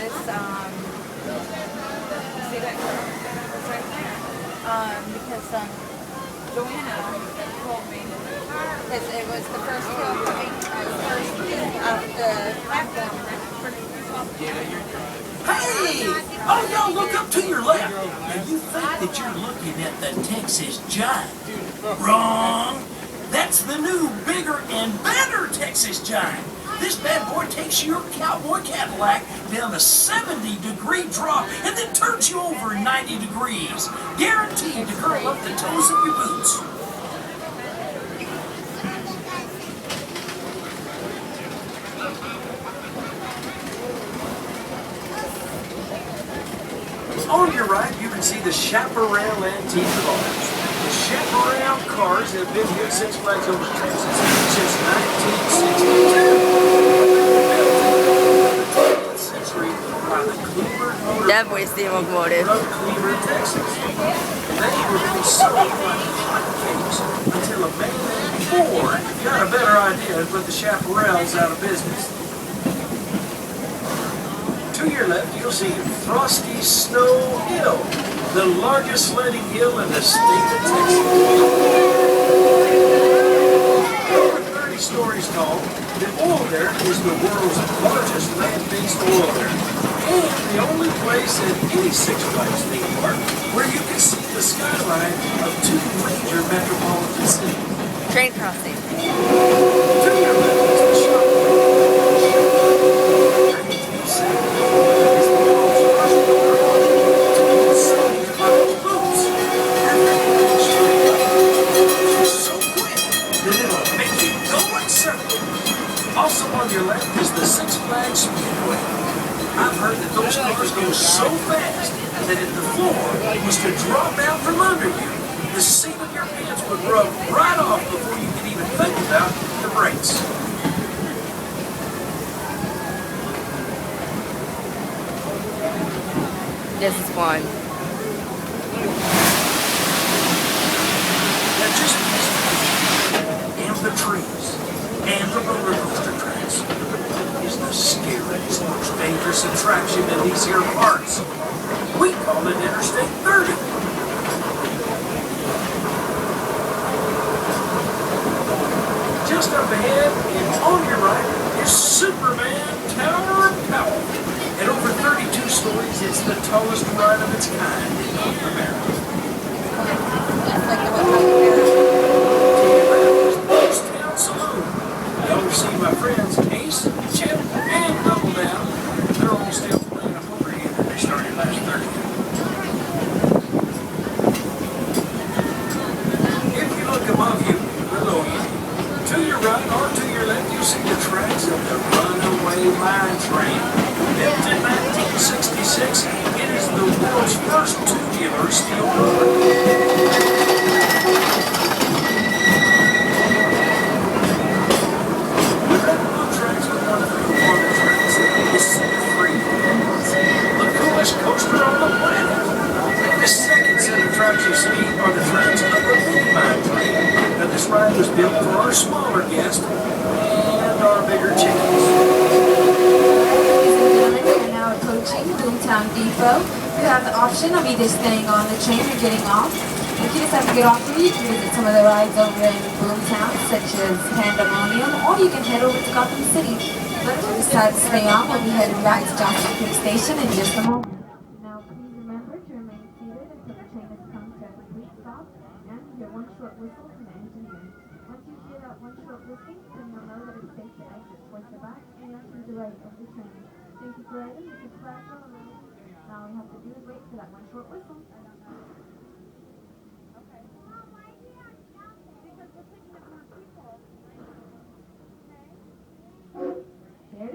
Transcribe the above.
because see that girl? It's right there. Because Joanna told me because it was the first hill coming, first peak of the platform. Hey! Oh, y'all look up to your left. Now you think that you're looking at the Texas Giant. Wrong! That's the new, bigger, and better Texas Giant. This bad boy takes your cowboy Cadillac down a 70-degree drop and then turns you over 90 degrees. Guaranteed to curl up the toes of your boots. On your right, you can see the Chaparral Antique Cars. The Chaparral cars have been here at Six Flags Over Texas since 1962. By the Cleaver Motor Definitely Steve Locomotive. from Cleaver, Texas. They were being sold like hotcakes until a man named Ford got a better idea and put the Chaparrals out of business. To your left, you'll see Frosty Snow Hill, the largest sledding hill in the state of Texas. Over 30 stories tall, the oil there is the world's largest land-based oil there, and the only place in any Six Flags theme park where you can see the skyline of two major metropolitan cities. Train crossing. To your left is the shop. Also on your left is the Six Flags Speedway. I've heard that those cars go so fast that if the floor was to drop out from under you, the seat of your pants would rub right off before you could even think about the brakes. This is fun. Now just and the trees and the roller coaster tracks is the scariest, most dangerous attraction in these here parks. We call it Interstate 30. Just up ahead and on your right is Superman Tower of Power. At over 32 stories, it's the tallest ride of its kind in North America. Y'all see my friends Ace, Chip, and Double Down. They're all still playing a poker game that they started last Thursday. If you look above you, below you, to your right or to your left, you see the tracks of the Runaway Mine Train. Built in 1966, it is the world's first tubular steel road. The coolest coaster on the planet. The second set of tracks you see are the tracks of the Mini Mine Train. Now this ride was built for our smaller guests and our bigger chickens. We're now approaching Boomtown Depot. You have the option of either staying on the train or getting off. If you decide to get off early, you can visit some of the rides over in Boomtown, such as Pandemonium, or you can head over to Gotham City. But if you decide to stay on, we'll be heading back to Johnson Creek Station in just a moment. Now, please remember to remain seated until the train has come to a complete stop, and you hear one short whistle from the engineer. Once you hear that one short whistle, then you'll know that it's safe to exit towards the back and to the right of the train. Thank you for riding. This is Flag Now all you have to do is wait for that one short whistle.